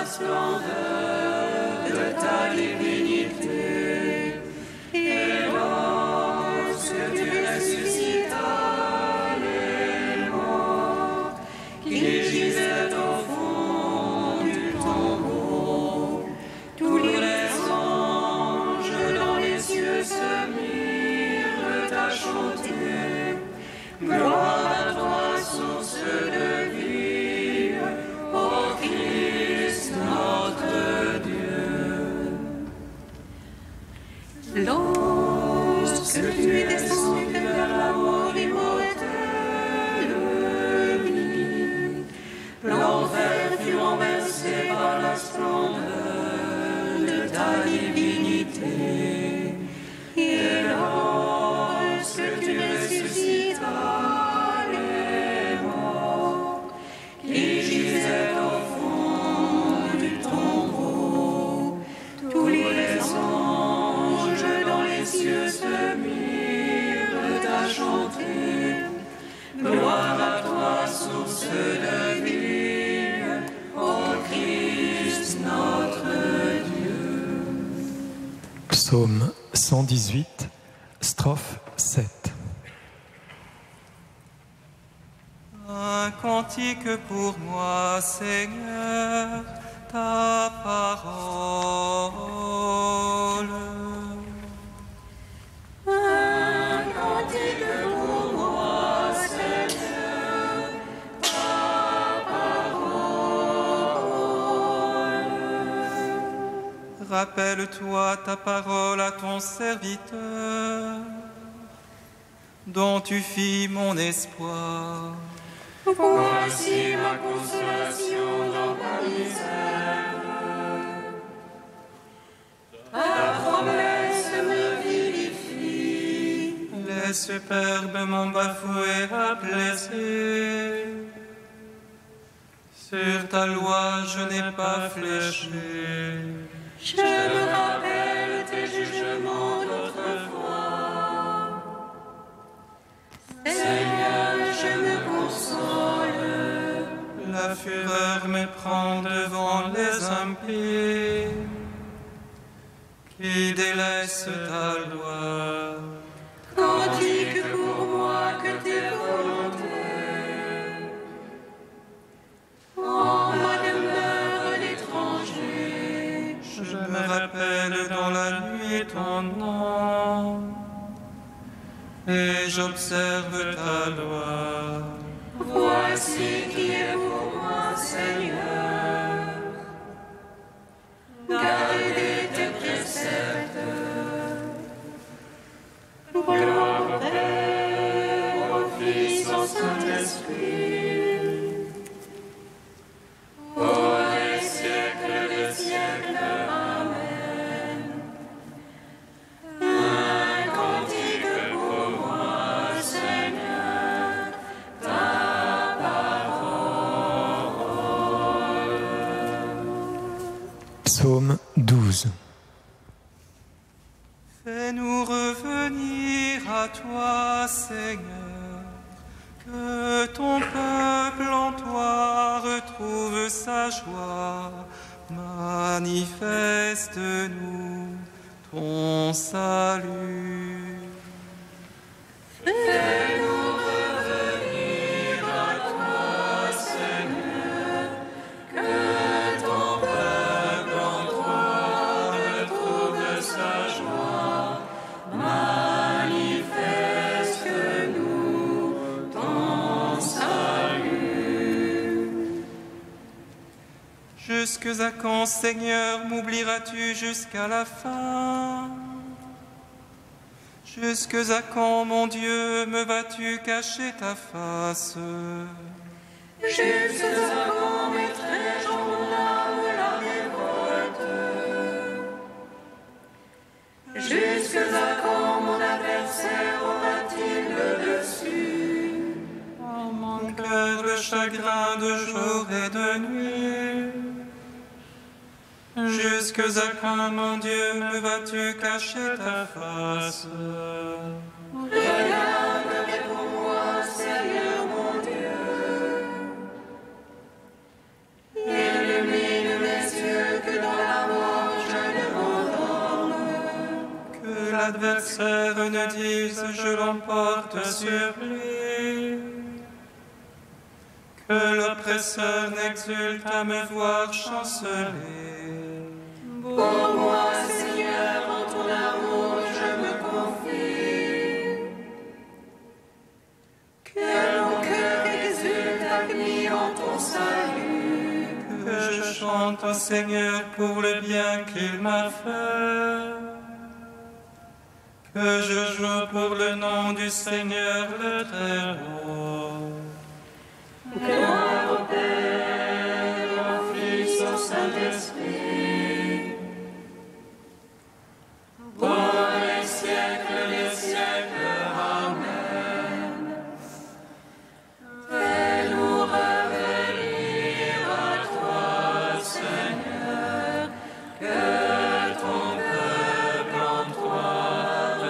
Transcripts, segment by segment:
splendeur de ta divinité. Et lorsque tu ressuscitas les morts qui gisaient au fond du tombeau, tous les anges dans les cieux se mirent à chanter. Gloire à toi, source de vie, ô Christ notre Dieu. Lorsque tu es descendu vers la mort immortelle, l'enfer fut renversé par la splendeur de ta divinité. Et lorsque tu ressuscitas les morts qui gisaient au fond du tombeau, tous les anges dans les cieux se mirent à chanter. Gloire à toi, source de vie, ô Christ notre Dieu. Psaume 118, strophe 7. Un cantique pour moi, Seigneur, ta parole. Un cantique pour moi, Seigneur, ta parole. Rappelle-toi ta parole à ton serviteur, dont tu fis mon espoir. Voici ma consolation dans ma misère. Ta promesse me vivifie. Les superbes m'ont bafoué à plaisir. Sur ta loi je n'ai pas fléché. Je me rappelle tes jugements d'autrefois. Seigneur, je me console. La fureur me prend devant les impies qui délaissent ta loi. Cantique pour moi que tes volontés. En ma demeure d'étranger, Je me rappelle dans la nuit ton nom et j'observe ta loi. voici qui est pour moi, Seigneur. Gardez tes préceptes. Gloire au Père, au Fils, au Saint-Esprit. Pour les siècles des siècles. Amen. Un cantique pour moi, Seigneur, ta parole. Psaume 12. Fais-nous revenir à toi, Seigneur, que ton peuple en toi retrouve sa joie. Manifeste-nous ton salut. Fais-nous revenir à toi, Seigneur, que ton peuple en toi retrouve sa joie. Manifeste-nous ton salut. Jusque à quand, Seigneur, m'oublieras-tu jusqu'à la fin? Jusque à quand, mon Dieu, me vas-tu cacher ta face? Jusque à quand mettrai-je en mon âme la révolte? Jusque à quand mon adversaire aura-t-il le dessus? En mon cœur le chagrin de jour et de nuit. Jusque à quand, mon Dieu, me vas-tu cacher ta face? Regarde pour moi, Seigneur mon Dieu. Illumine mes yeux. l'adversaire ne dise je l'emporte sur lui. Que l'oppresseur n'exulte à me voir chanceler. Pour moi, Seigneur, en ton amour, je me confie. Que mon cœur exulte admis en ton salut. Que je chante au Seigneur pour le bien qu'il m'a fait. Que je joue pour le nom du Seigneur le Très-Haut. Gloire au Père, au Fils, au Saint-Esprit. Pour les siècles, Amen. Fais-nous revenir à toi, Seigneur, que ton peuple en toi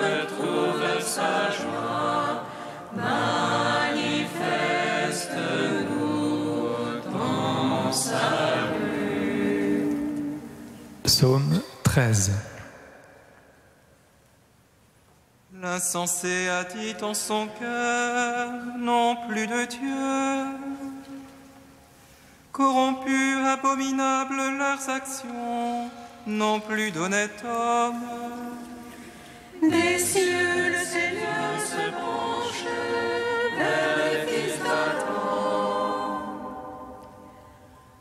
retrouve sa joie. Manifeste-nous ton salut. Psaume 13. L'insensé a dit en son cœur, non plus de Dieu. Corrompus, abominables leurs actions, non plus d'honnête homme. Des cieux, le Seigneur se penche vers les fils d'Adam.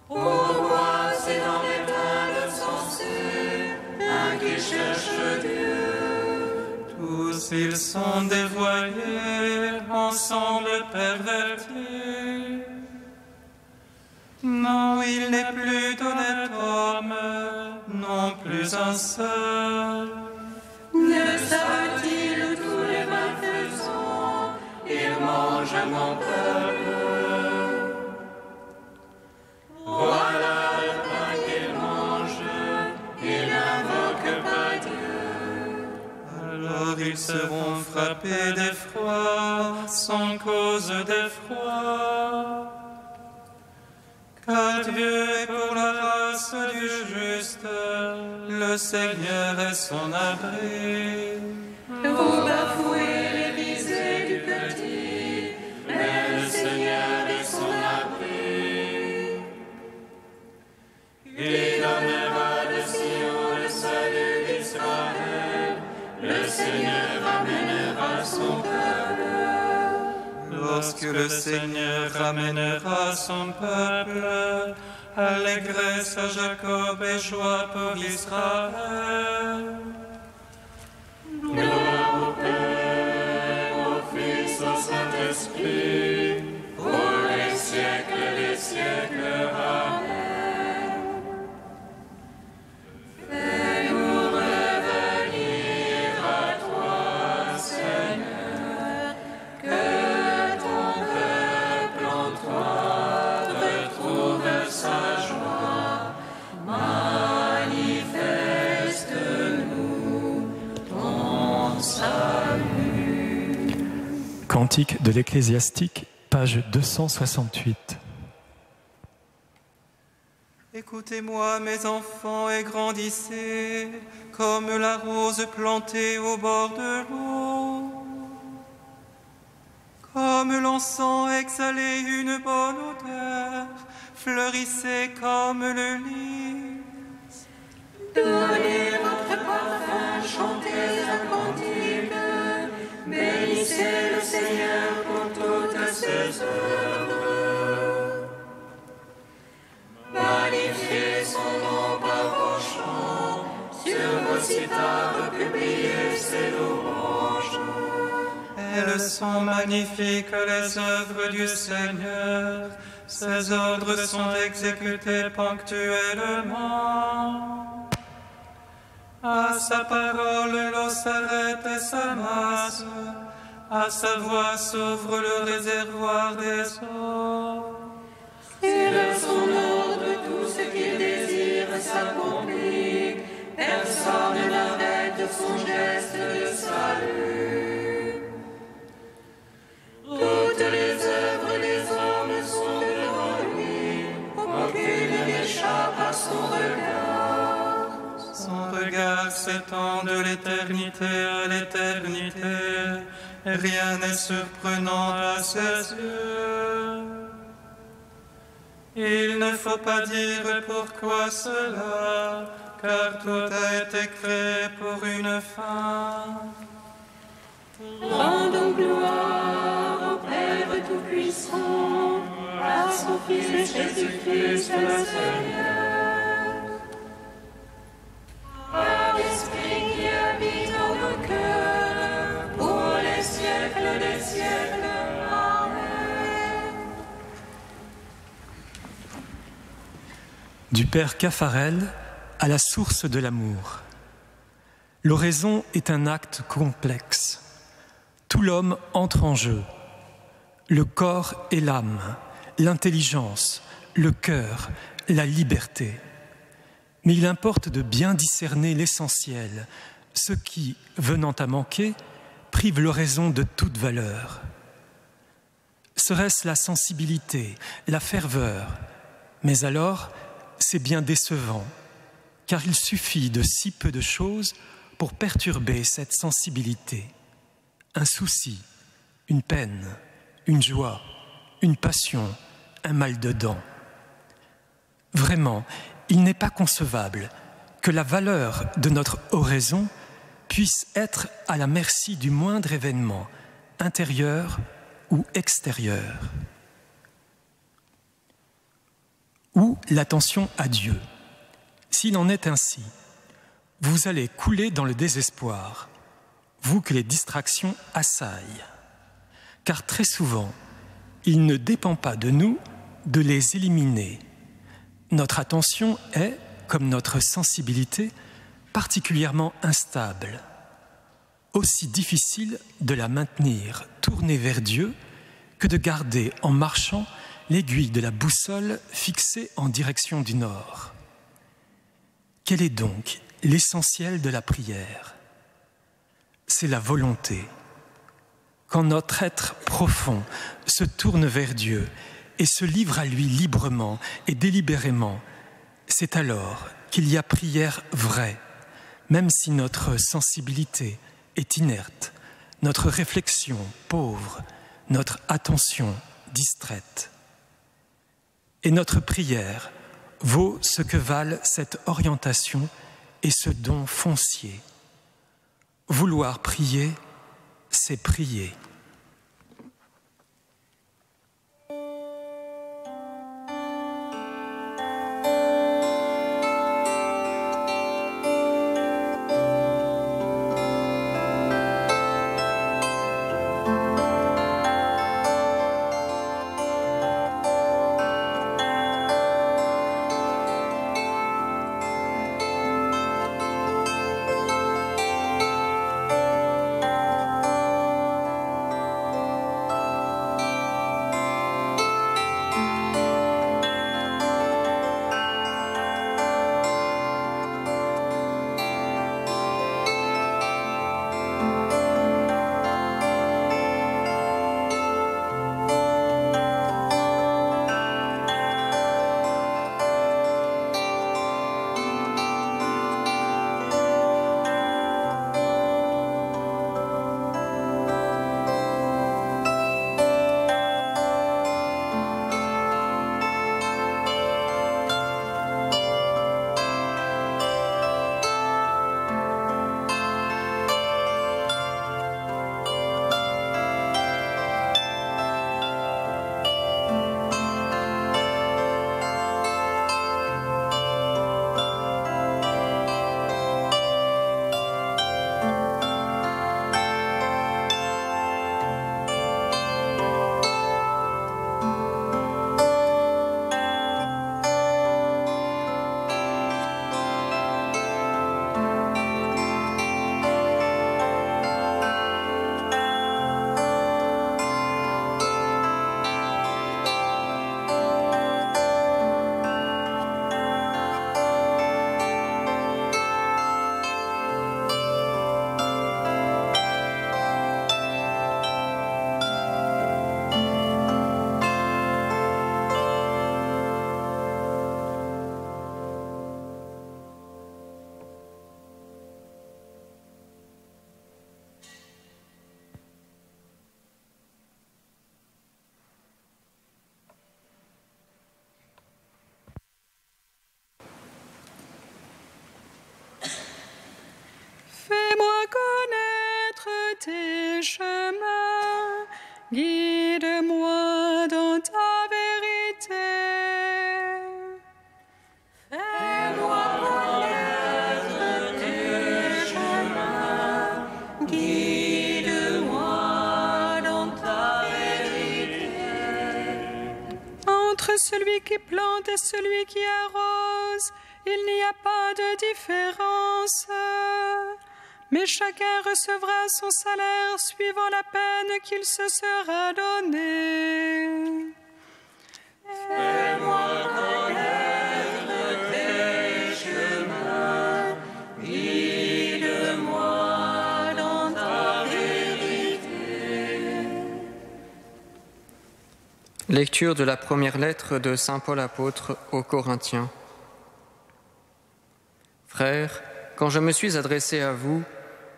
Pourquoi c'est dans les pleins de censure un qui cherche Dieu? Tous ils sont dévoyés, ensemble pervertis. Non, il n'est plus d'honnête homme, non plus un seul. Ne savent-ils tous les malfaisants? Ils mangent mon peuple. Voilà le pain qu'ils mangent, ils n'invoquent pas Dieu. Alors ils seront frappés d'effroi, sans cause d'effroi. Car Dieu est pour la race du juste, le Seigneur est son abri. Vous bafouez les visées du petit, mais le Seigneur est son abri. Il donnera de Sion le salut d'Israël, le Seigneur amènera son peuple. Lorsque le Seigneur ramènera son peuple, allégresse à Jacob et joie pour Israël. Gloire au Père, au Fils, au Saint-Esprit, pour les siècles des siècles. Amen. Fais-nous revenir à toi, Seigneur, que ton peuple en toi retrouve sa joie. Manifeste-nous ton salut. Cantique de l'Ecclésiastique, page 268. Écoutez-moi, mes enfants, et grandissez, comme la rose plantée au bord de l'eau. Comme l'encens exhalez une bonne odeur, fleurissez comme le lys. Donnez votre parfum, chantez un cantique, bénissez le Seigneur pour toutes ses œuvres. Magnifiez son nom par vos chants, sur vos cithars publiez ses louanges. Elles sont magnifiques les œuvres du Seigneur, ses ordres sont exécutés ponctuellement. À sa parole, l'eau s'arrête et s'amasse, à sa voix s'ouvre le réservoir des eaux. Et de son ordre, tout ce qu'il désire s'accomplit. Personne n'arrête son geste de salut. Toutes les œuvres des hommes sont devant lui. Aucune n'échappe à son regard. Son regard s'étend de l'éternité à l'éternité. Rien n'est surprenant à ses yeux. Il ne faut pas dire pourquoi cela, car tout a été créé pour une fin. Rendons gloire au Père Tout-Puissant, à son Fils Jésus-Christ le Seigneur, à l'Esprit qui habite en nos cœurs, pour les siècles des siècles. Amen. Du Père Caffarel à la source de l'amour. L'oraison est un acte complexe. Tout l'homme entre en jeu. Le corps et l'âme, l'intelligence, le cœur, la liberté. Mais il importe de bien discerner l'essentiel, ce qui, venant à manquer, prive l'oraison de toute valeur. Serait-ce la sensibilité, la ferveur? Mais alors, c'est bien décevant, car il suffit de si peu de choses pour perturber cette sensibilité. Un souci, une peine, une joie, une passion, un mal de dents. Vraiment, il n'est pas concevable que la valeur de notre oraison puisse être à la merci du moindre événement, intérieur ou extérieur. Ou l'attention à Dieu. S'il en est ainsi, vous allez couler dans le désespoir, vous que les distractions assaillent. Car très souvent, il ne dépend pas de nous de les éliminer. Notre attention est, comme notre sensibilité, particulièrement instable. Aussi difficile de la maintenir tournée vers Dieu que de garder en marchant l'aiguille de la boussole fixée en direction du nord. Quel est donc l'essentiel de la prière? C'est la volonté. Quand notre être profond se tourne vers Dieu et se livre à lui librement et délibérément, c'est alors qu'il y a prière vraie, même si notre sensibilité est inerte, notre réflexion pauvre, notre attention distraite. Et notre prière vaut ce que valent cette orientation et ce don foncier. Vouloir prier, c'est prier. celui qui plante et celui qui arrose, il n'y a pas de différence. Mais chacun recevra son salaire suivant la peine qu'il se sera donnée. Fais-moi connaître tes chemins, guide-moi dans ta vérité. Lecture de la première lettre de saint Paul apôtre aux Corinthiens. Frères, quand je me suis adressé à vous,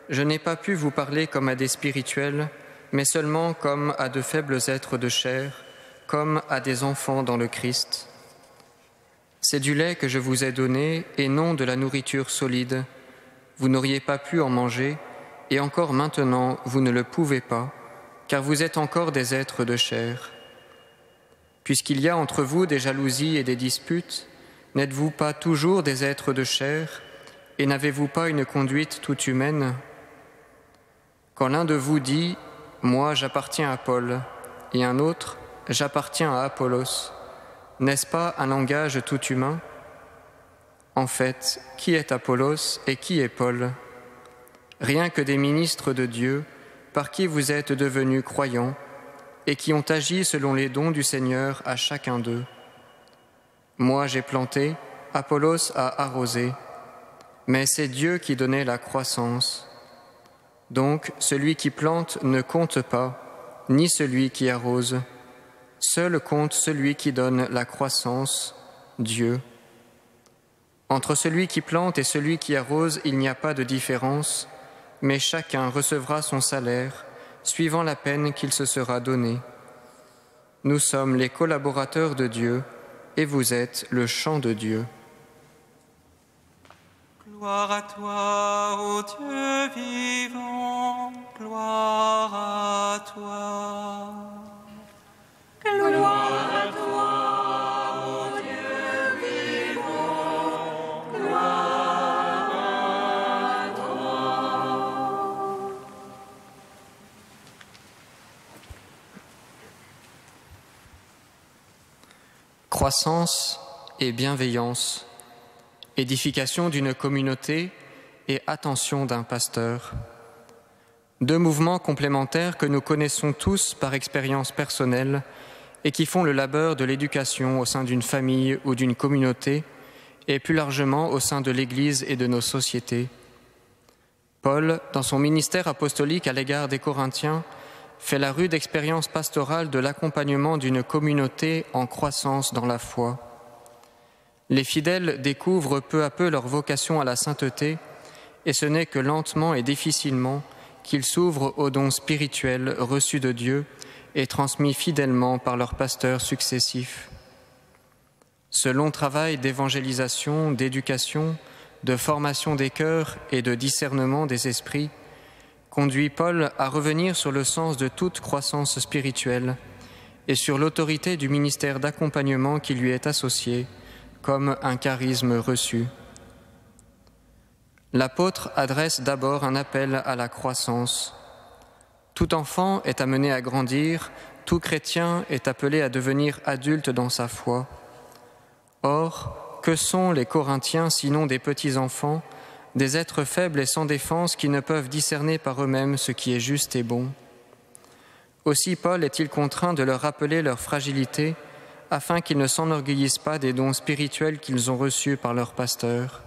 je n'ai pas pu vous parler comme à des spirituels, mais seulement comme à de faibles êtres de chair, comme à des enfants dans le Christ. C'est du lait que je vous ai donné et non de la nourriture solide. Vous n'auriez pas pu en manger, et encore maintenant vous ne le pouvez pas, car vous êtes encore des êtres de chair. Puisqu'il y a entre vous des jalousies et des disputes, n'êtes-vous pas toujours des êtres de chair, et n'avez-vous pas une conduite toute humaine ? Quand l'un de vous dit « Moi, j'appartiens à Paul » et un autre « J'appartiens à Apollos », n'est-ce pas un langage tout humain ? En fait, qui est Apollos et qui est Paul ? Rien que des ministres de Dieu, par qui vous êtes devenus croyants, et qui ont agi selon les dons du Seigneur à chacun d'eux. Moi, j'ai planté, Apollos a arrosé, mais c'est Dieu qui donnait la croissance. Donc, celui qui plante ne compte pas, ni celui qui arrose. Seul compte celui qui donne la croissance, Dieu. Entre celui qui plante et celui qui arrose, il n'y a pas de différence, mais chacun recevra son salaire, suivant la peine qu'il se sera donnée. Nous sommes les collaborateurs de Dieu, et vous êtes le champ de Dieu. Gloire à toi, ô Dieu vivant, gloire à toi. Gloire à toi, ô Dieu vivant, gloire à toi. Croissance et bienveillance, édification d'une communauté et attention d'un pasteur. Deux mouvements complémentaires que nous connaissons tous par expérience personnelle et qui font le labeur de l'éducation au sein d'une famille ou d'une communauté et plus largement au sein de l'Église et de nos sociétés. Paul, dans son ministère apostolique à l'égard des Corinthiens, fait la rude expérience pastorale de l'accompagnement d'une communauté en croissance dans la foi. Les fidèles découvrent peu à peu leur vocation à la sainteté, et ce n'est que lentement et difficilement qu'ils s'ouvrent aux dons spirituels reçus de Dieu et transmis fidèlement par leurs pasteurs successifs. Ce long travail d'évangélisation, d'éducation, de formation des cœurs et de discernement des esprits conduit Paul à revenir sur le sens de toute croissance spirituelle et sur l'autorité du ministère d'accompagnement qui lui est associé comme un charisme reçu. L'apôtre adresse d'abord un appel à la croissance. Tout enfant est amené à grandir, tout chrétien est appelé à devenir adulte dans sa foi. Or, que sont les Corinthiens sinon des petits enfants, des êtres faibles et sans défense qui ne peuvent discerner par eux-mêmes ce qui est juste et bon. Aussi Paul est-il contraint de leur rappeler leur fragilité afin qu'ils ne s'enorgueillissent pas des dons spirituels qu'ils ont reçus par leur pasteur.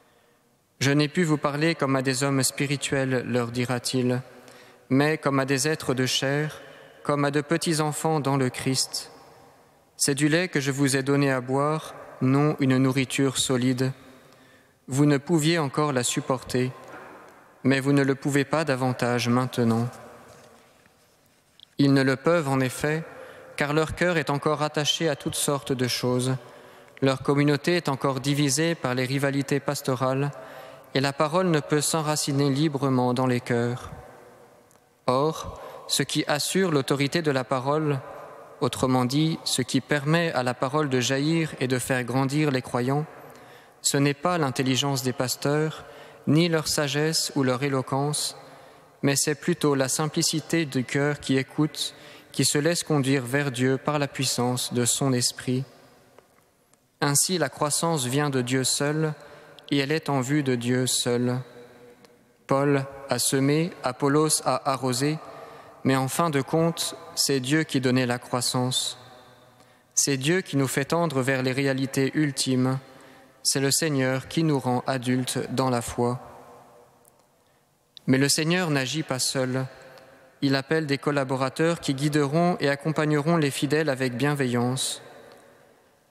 « Je n'ai pu vous parler comme à des hommes spirituels, leur dira-t-il, mais comme à des êtres de chair, comme à de petits enfants dans le Christ. C'est du lait que je vous ai donné à boire, non une nourriture solide. Vous ne pouviez encore la supporter, mais vous ne le pouvez pas davantage maintenant. Ils ne le peuvent en effet, car leur cœur est encore attaché à toutes sortes de choses. Leur communauté est encore divisée par les rivalités pastorales, et la parole ne peut s'enraciner librement dans les cœurs. Or, ce qui assure l'autorité de la parole, autrement dit, ce qui permet à la parole de jaillir et de faire grandir les croyants, ce n'est pas l'intelligence des pasteurs, ni leur sagesse ou leur éloquence, mais c'est plutôt la simplicité du cœur qui écoute, qui se laisse conduire vers Dieu par la puissance de son esprit. Ainsi, la croissance vient de Dieu seul, et elle est en vue de Dieu seul. Paul a semé, Apollos a arrosé, mais en fin de compte, c'est Dieu qui donnait la croissance. C'est Dieu qui nous fait tendre vers les réalités ultimes. C'est le Seigneur qui nous rend adultes dans la foi. Mais le Seigneur n'agit pas seul. Il appelle des collaborateurs qui guideront et accompagneront les fidèles avec bienveillance.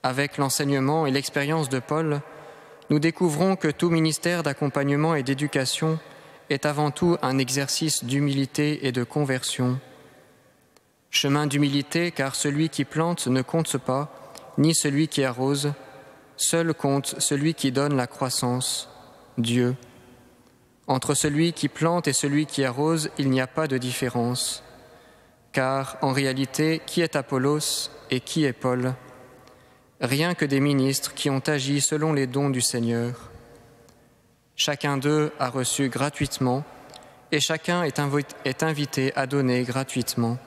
Avec l'enseignement et l'expérience de Paul, nous découvrons que tout ministère d'accompagnement et d'éducation est avant tout un exercice d'humilité et de conversion. Chemin d'humilité, car celui qui plante ne compte pas, ni celui qui arrose. Seul compte celui qui donne la croissance, Dieu. Entre celui qui plante et celui qui arrose, il n'y a pas de différence. Car, en réalité, qui est Apollos et qui est Paul? Rien que des ministres qui ont agi selon les dons du Seigneur. Chacun d'eux a reçu gratuitement et chacun est invité à donner gratuitement.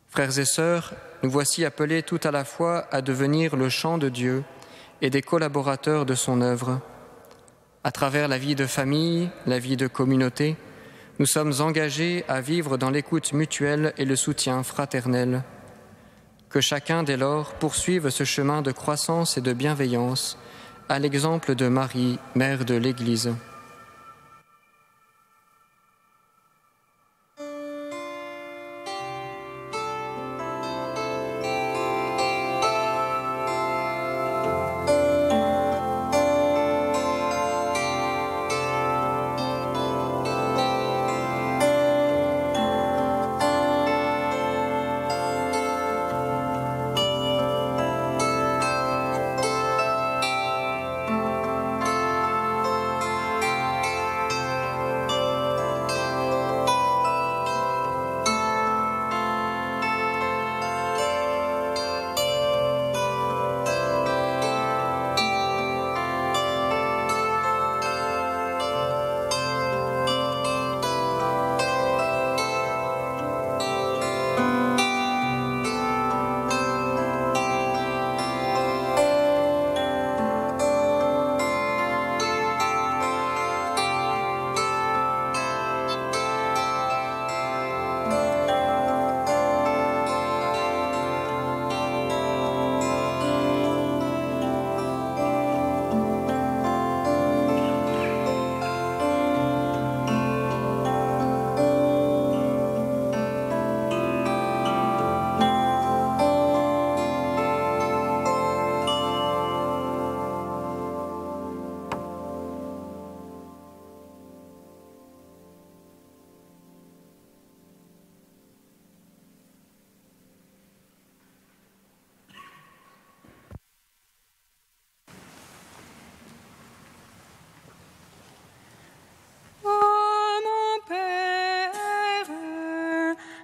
Frères et sœurs, nous voici appelés tout à la fois à devenir le chant de Dieu et des collaborateurs de son œuvre. À travers la vie de famille, la vie de communauté, nous sommes engagés à vivre dans l'écoute mutuelle et le soutien fraternel. Que chacun, dès lors, poursuive ce chemin de croissance et de bienveillance, à l'exemple de Marie, mère de l'Église.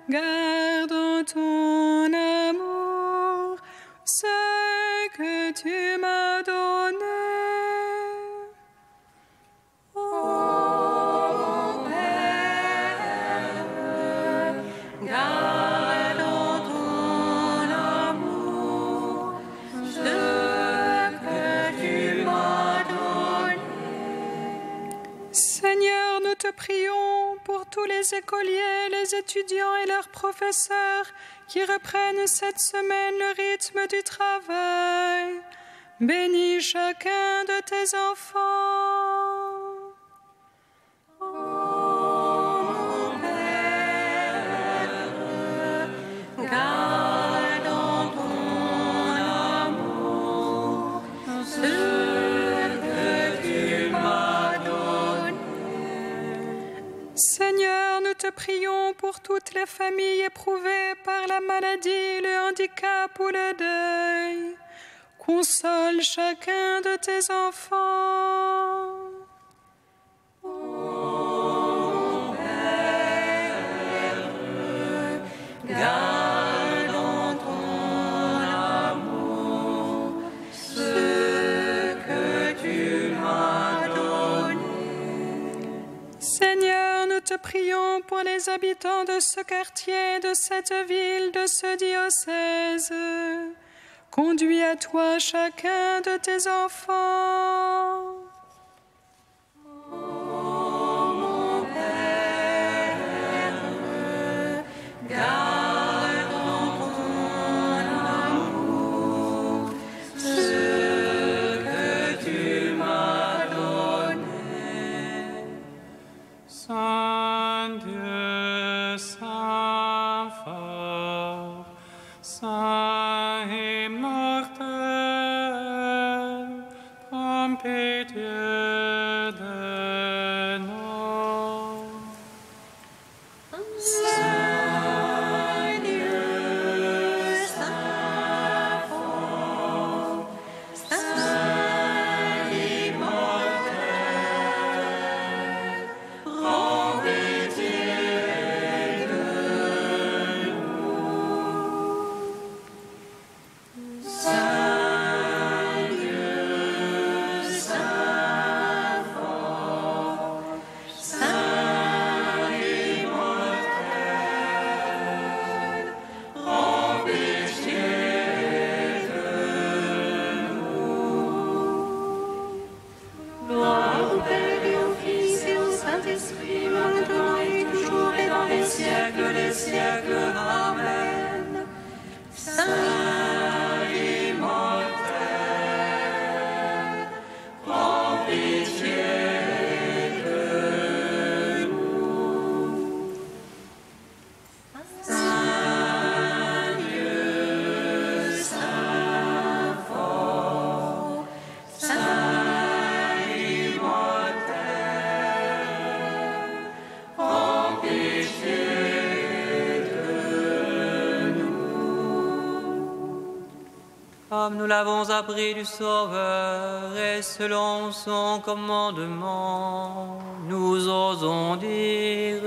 Garde en ton amour ce que tu m'as donné. Ô Père, garde en ton amour ce que tu m'as donné. Seigneur, nous te prions pour tous les écoliers, les étudiants et leurs professeurs qui reprennent cette semaine le rythme du travail. Bénis chacun de tes enfants. Ô Père, garde en ton amour ce que tu m'as donné. Seigneur, nous te prions pour toutes les familles éprouvées par la maladie, le handicap ou le deuil. Console chacun de tes enfants. Ô Père, garde en ton amour ce que tu m'as donné. Seigneur, nous te prions pour les habitants de ce quartier, de cette ville, de ce diocèse. Conduis à toi chacun de tes enfants. Mon Père, garde en ton amour ce que tu m'as donné. Saint Dieu, Saint fort, Saint immortel, prends pitié de nous. Saint Dieu, Saint fort, Saint immortel, prends pitié de nous. Saint Dieu, Saint fort, Saint immortel, prends pitié de nous. Gloire au Père et au Fils et au Saint-Esprit, maintenant et toujours et dans les siècles des siècles. Amen. Saint immortel, prends pitié de nous. Saint Dieu, Saint fort, Saint immortel, prends pitié de nous. Comme nous l'avons appris du Sauveur et selon son commandement, nous osons dire: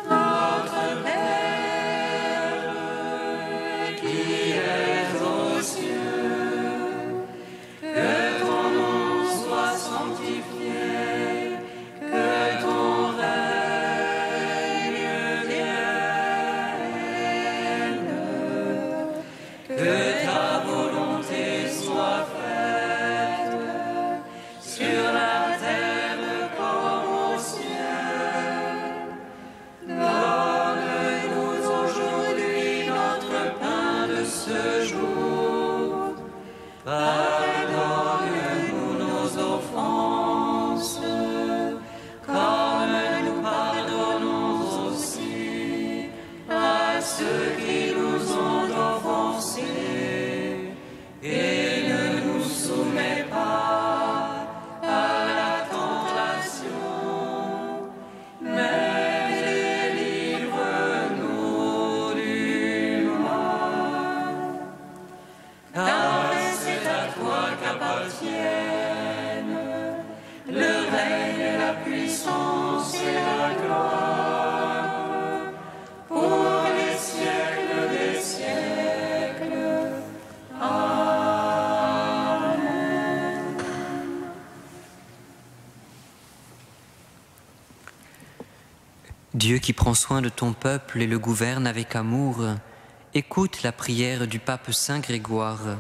Notre Père, qui es aux cieux, que ton nom soit sanctifié, que ton règne vienne, que ta volonté soit faite sur la terre comme au ciel. Donne-nous aujourd'hui notre pain de ce jour. Pardonne-nous nos offenses, comme nous pardonnons aussi à ceux qui nous ont offensés. Et ne nous soumets pas à la tentation, mais délivre-nous du mal. Car c'est à toi qu'appartiennent le règne, la puissance et la gloire pour les siècles des siècles. Amen. Dieu qui prend soin de ton peuple et le gouverne avec amour, écoute la prière du pape Saint Grégoire.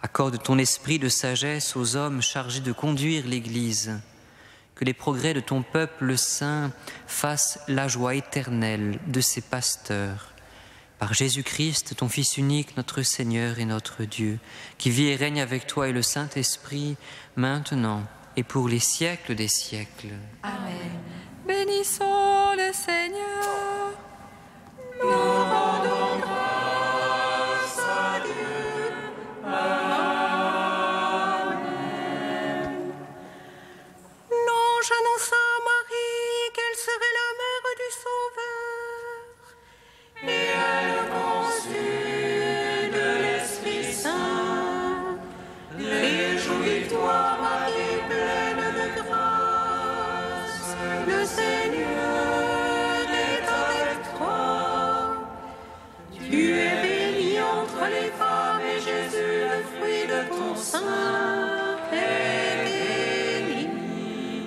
Accorde ton esprit de sagesse aux hommes chargés de conduire l'Église, que les progrès de ton peuple saint fassent la joie éternelle de ses pasteurs. Par Jésus-Christ, ton Fils unique, notre Seigneur et notre Dieu, qui vit et règne avec toi et le Saint-Esprit, maintenant et pour les siècles des siècles. Amen. Bénissons le Seigneur. Nous rendons grâce à Dieu. Amen. L'ange annonça à Marie qu'elle serait la mère du Sauveur. Et elle conçut de l'Esprit Saint. Réjouis-toi, Marie, pleine de grâce. Le Seigneur est avec toi. Tu es bénie entre les femmes et Jésus, le fruit de ton sein, est béni.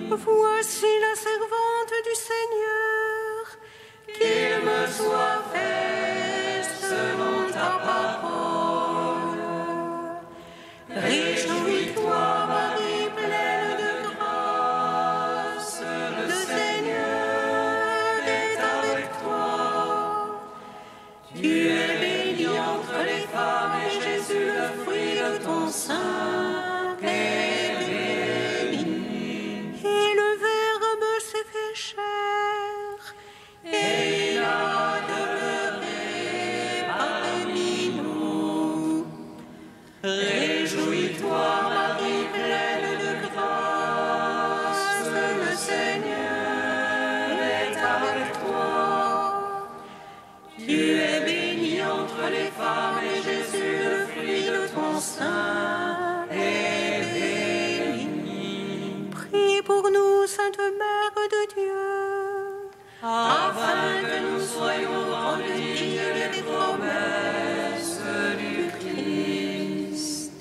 Voici la servante du Seigneur. Qu'il me soit fait selon les femmes, et Jésus, le fruit de ton sein, est béni. Et le Verbe s'est fait chair, Et il a demeuré parmi nous. Réjouis-toi, Marie, pleine de grâce, le Seigneur est avec toi. Tu es bénie entre les femmes, et Jésus, le fruit de ton sein, est béni. prie pour nous, Sainte Mère de Dieu, Afin que nous soyons rendus dignes des promesses du Christ.